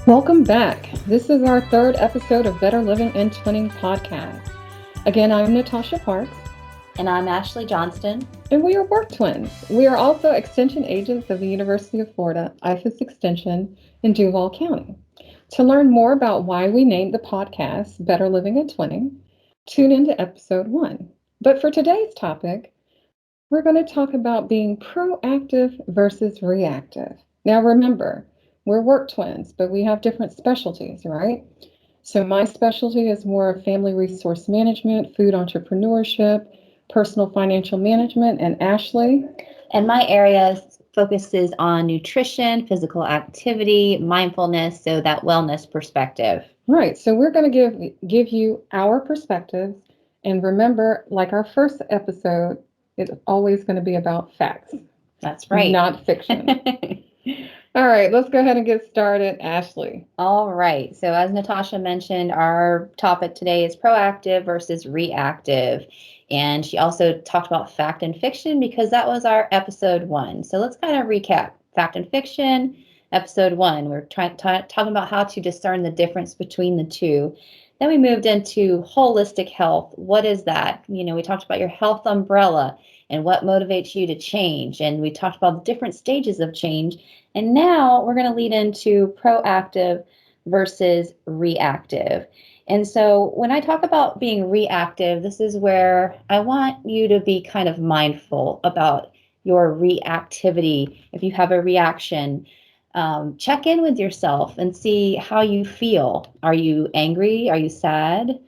Welcome back. This is our third episode of Better Living and Twinning podcast. Again, I'm Natasha Parks. And I'm Ashley Johnston. And we are work twins. We are also extension agents of the University of Florida, IFAS Extension in Duval County. To learn more about why we named the podcast Better Living and Twinning, tune into episode 1. But for today's topic, we're going to talk about being proactive versus reactive. Now remember, we're work twins, but we have different specialties, right? So my specialty is more family resource management, food entrepreneurship, personal financial management, and Ashley. And my area focuses on nutrition, physical activity, mindfulness, so that wellness perspective. Right. So we're going to give you our perspectives. And remember, like our first episode, it's always going to be about facts. That's right. Not fiction. All right, let's go ahead and get started. Ashley. All right. So as Natasha mentioned, our topic today is proactive versus reactive. And she also talked about fact and fiction because that was our episode 1. So let's kind of recap. Fact and fiction, episode 1. We're talking about how to discern the difference between the two. Then we moved into holistic health. What is that? We talked about your health umbrella and what motivates you to change. And we talked about the different stages of change. And now we're going to lead into proactive versus reactive. And so when I talk about being reactive, this is where I want you to be kind of mindful about your reactivity. If you have a reaction, check in with yourself and see how you feel. Are you angry? Are you sad?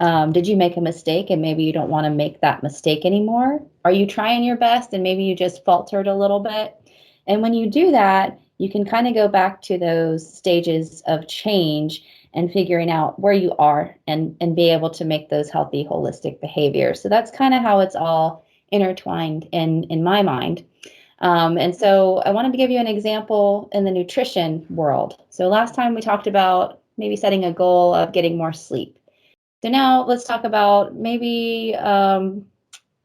Did you make a mistake and maybe you don't want to make that mistake anymore? Are you trying your best and maybe you just faltered a little bit? And when you do that, you can kind of go back to those stages of change and figuring out where you are and be able to make those healthy, holistic behaviors. So that's kind of how it's all intertwined in my mind. And so I wanted to give you an example in the nutrition world. So last time we talked about maybe setting a goal of getting more sleep. So now let's talk about maybe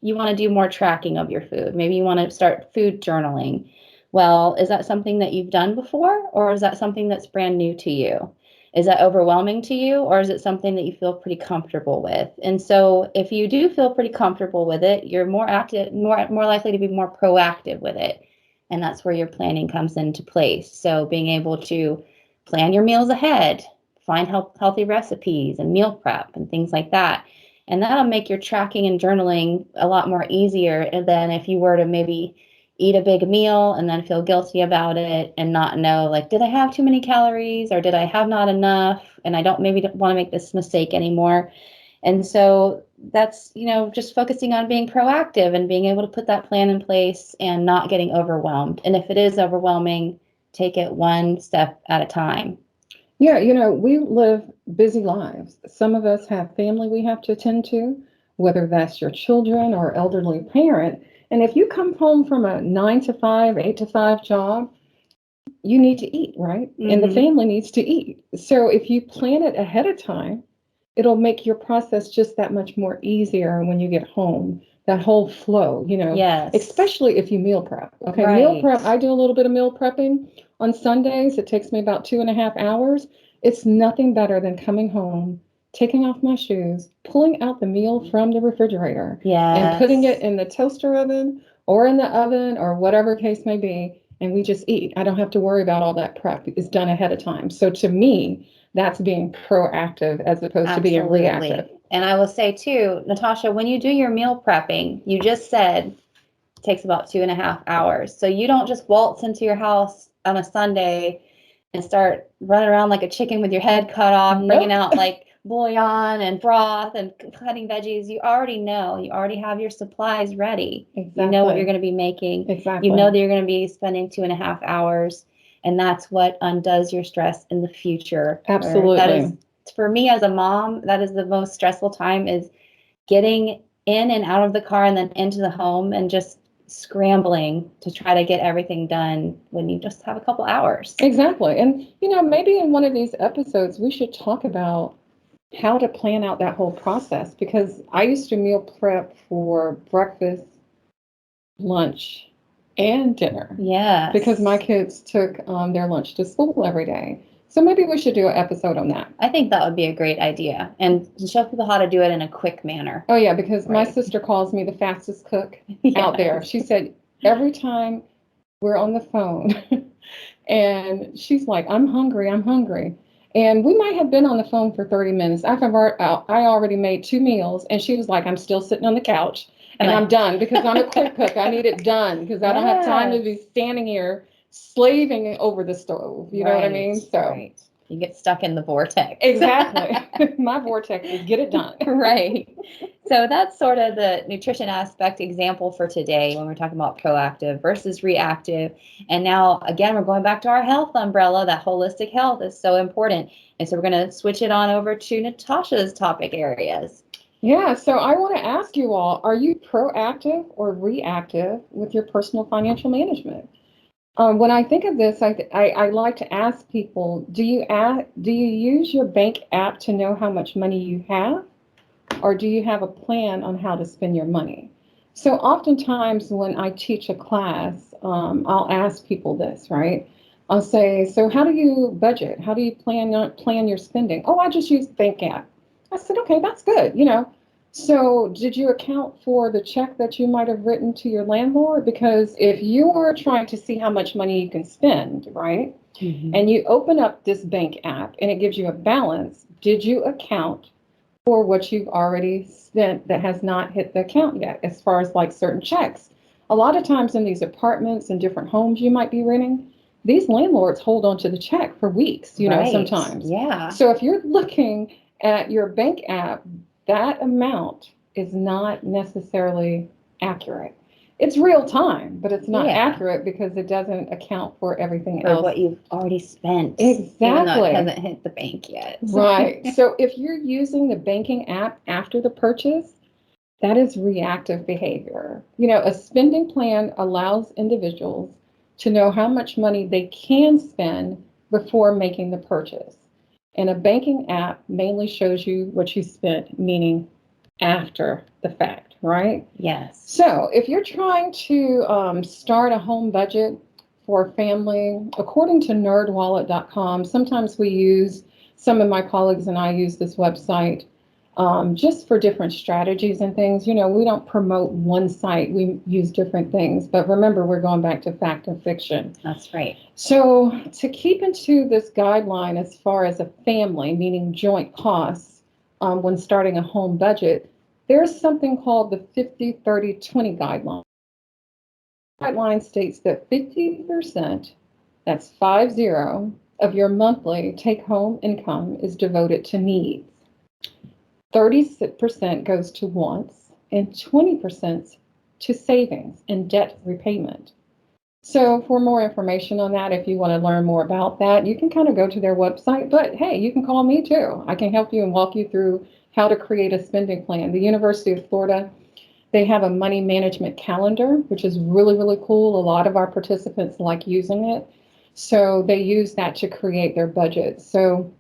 you want to do more tracking of your food. Maybe you want to start food journaling. Well, is that something that you've done before, or is that something that's brand new to you? Is that overwhelming to you, or is it something that you feel pretty comfortable with? And so if you do feel pretty comfortable with it, you're more active, more likely to be more proactive with it. And that's where your planning comes into place. So being able to plan your meals ahead, find healthy recipes and meal prep and things like that. And that'll make your tracking and journaling a lot more easier than if you were to maybe eat a big meal and then feel guilty about it and not know, like, did I have too many calories or did I have not enough? And I don't maybe want to make this mistake anymore. And so that's, just focusing on being proactive and being able to put that plan in place and not getting overwhelmed. And if it is overwhelming, take it one step at a time. Yeah, we live busy lives. Some of us have family we have to attend to, whether that's your children or elderly parent. And if you come home from a 9 to 5, 8 to 5 job, you need to eat, right? Mm-hmm. And the family needs to eat. So if you plan it ahead of time, it'll make your process just that much more easier when you get home. That whole flow, Yes. Especially if you meal prep. Okay, right. Meal prep, I do a little bit of meal prepping on Sundays. It takes me about 2.5 hours. It's nothing better than coming home, taking off my shoes, pulling out the meal from the refrigerator, and putting it in the toaster oven or in the oven or whatever case may be, and we just eat. I don't have to worry about all that prep. It's done ahead of time. So to me, that's being proactive as opposed to being reactive. And I will say too, Natasha, when you do your meal prepping, you just said it takes about 2.5 hours. So you don't just waltz into your house on a Sunday and start running around like a chicken with your head cut off, bringing out like bouillon and broth and cutting veggies. You already know. You already have your supplies ready. Exactly. You know what you're going to be making. Exactly. You know that you're going to be spending 2.5 hours. And that's what undoes your stress in the future. Absolutely. That is, for me as a mom, that is the most stressful time, is getting in and out of the car and then into the home and just scrambling to try to get everything done when you just have a couple hours. Exactly. And, maybe in one of these episodes, we should talk about how to plan out that whole process, because I used to meal prep for breakfast, lunch, and dinner. Yeah. Because my kids took their lunch to school every day. So maybe we should do an episode on that. I think that would be a great idea, and to show people how to do it in a quick manner. Oh yeah, because my Right. sister calls me the fastest cook out there. Yes. She said every time we're on the phone and she's like, I'm hungry, I'm hungry. And we might have been on the phone for 30 minutes. I already made 2 meals, and she was like, I'm still sitting on the couch And and I'm I, done because I'm a quick cook. I need it done because I don't have time to yes. be standing here slaving over the stove. You know what I Right. mean? So, Right. You get stuck in the vortex. exactly. My vortex is get it done. Right. So that's sort of the nutrition aspect example for today when we're talking about proactive versus reactive. And now, again, we're going back to our health umbrella. That holistic health is so important. And so we're going to switch it on over to Natasha's topic areas. Yeah, so I want to ask you all, are you proactive or reactive with your personal financial management? When I think of this, I like to ask people, do you use your bank app to know how much money you have, or do you have a plan on how to spend your money? So oftentimes when I teach a class, I'll ask people this, right? I'll say, so how do you budget? How do you plan your spending? Oh, I just use the bank app. I said, okay, that's good, you know. So did you account for the check that you might have written to your landlord? Because if you are trying to see how much money you can spend, right? And you open up this bank app and it gives you a balance, did you account for what you've already spent that has not hit the account yet, as far as like certain checks? A lot of times in these apartments and different homes you might be renting, these landlords hold on to the check for weeks, you know, Right. sometimes. Yeah. So if you're looking at your bank app, that amount is not necessarily accurate. It's real time, but it's not Yeah. accurate because it doesn't account for everything For else. what you've already spent, even though it Exactly. hasn't hit the bank yet. Right. So if you're using the banking app after the purchase, that is reactive behavior. You know, a spending plan allows individuals to know how much money they can spend before making the purchase. And a banking app mainly shows you what you spent, meaning after the fact, right? Yes. So if you're trying to start a home budget for a family, according to nerdwallet.com, sometimes we use, some of my colleagues and I use this website just for different strategies and things. You know, we don't promote one site, we use different things. But remember, we're going back to fact and fiction. That's right. So to keep into this guideline as far as a family, meaning joint costs, when starting a home budget, there's something called the 50-30-20 guideline. The guideline states that 50%, that's 50, of your monthly take home income is devoted to needs. 30% goes to wants, and 20% to savings and debt repayment. So for more information on that, if you want to learn more about that, you can kind of go to their website. But hey, you can call me too. I can help you and walk you through how to create a spending plan. The University of Florida, they have a money management calendar, which is really, really cool. A lot of our participants like using it. So they use that to create their budget. So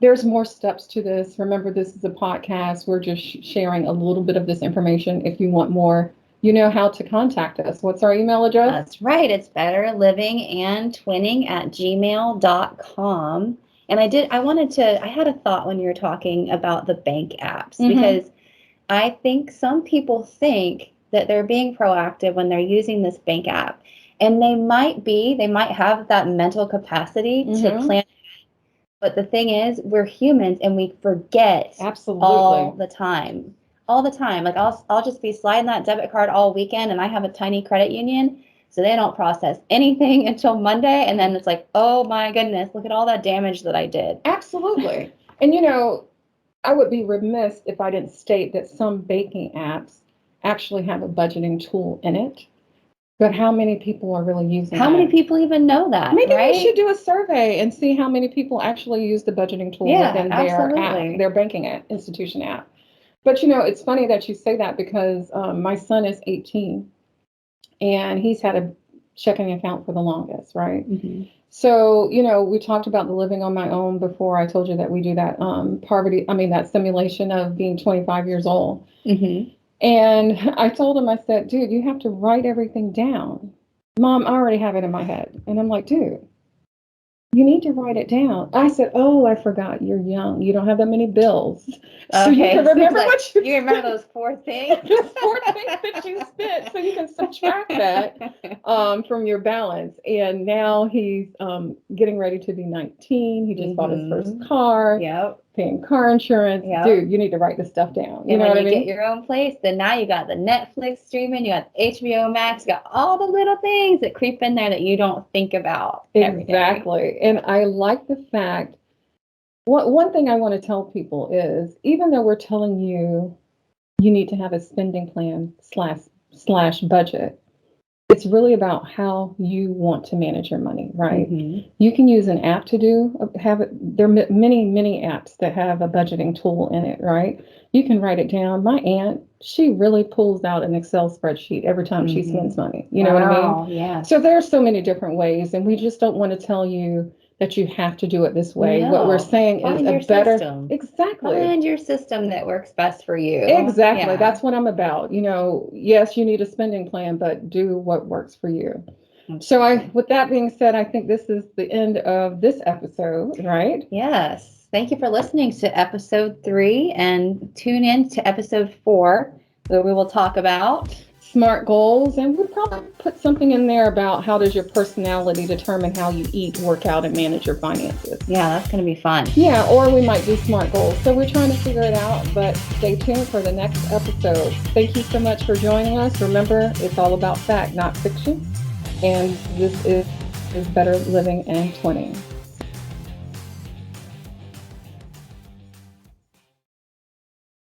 there's more steps to this. Remember, this is a podcast. We're just sharing a little bit of this information. If you want more, you know how to contact us. What's our email address? That's right. It's betterlivingandtwinning@gmail.com. And I had a thought when you were talking about the bank apps, because I think some people think that they're being proactive when they're using this bank app. And they might have that mental capacity to plan. But the thing is, we're humans and we forget Absolutely. all the time. All the time. Like I'll just be sliding that debit card all weekend, and I have a tiny credit union, so they don't process anything until Monday, and then it's like, oh my goodness, look at all that damage that I did. Absolutely. And you know, I would be remiss if I didn't state that some banking apps actually have a budgeting tool in it. But how many people are really using How that? many people even know that, Maybe right? we should do a survey and see how many people actually use the budgeting tool within their app, their banking app, institution app. But you know, it's funny that you say that because my son is 18 and he's had a checking account for the longest, right? So, you know, we talked about the living on my own before. I told you that we do that that simulation of being 25 years old. And I told him, I said, dude, you have to write everything down. Mom, I already have it in my head. And I'm like, dude, You need to write it down. I said, oh, I forgot. You're young. You don't have that many bills. So you Okay, can so remember like, what you you remember spent. those four things? Those four things that you spent. So you can subtract that from your balance. And now he's getting ready to be 19. He just bought his first Mm-hmm. car, Yep. paying car insurance. Yep. Dude, you need to write this stuff down. You And know when what I you get mean? your own place, then now you got the Netflix streaming, you got HBO Max, you got all the little things that creep in there that you don't think about every day. Exactly. And I like the fact, one thing I want to tell people is even though we're telling you you need to have a spending plan slash budget, it's really about how you want to manage your money, right? Mm-hmm. You can use an app to have it. There are many apps that have a budgeting tool in it, right? You can write it down. My aunt, she really pulls out an Excel spreadsheet every time she Mm-hmm. spends money. You know what I mean? Wow, yes. So there are so many different ways, and we just don't want to tell you that you have to do it this way. What we're No, saying is find a your better, system. exactly. Find your system that works best for you. Exactly. Yeah, That's what I'm about. Yes, you need a spending plan, but do what works for you. So absolutely. with that being said, I think this is the end of this episode, right? Yes. Thank you for listening to episode 3 and tune in to episode 4 where we will talk about. Smart goals, and we'll probably put something in there about how does your personality determine how you eat, work out, and manage your finances. Yeah, that's going to be fun. Yeah, or we might do smart goals. So we're trying to figure it out, but stay tuned for the next episode. Thank you so much for joining us. Remember, it's all about fact, not fiction. And this is Better Living in 20.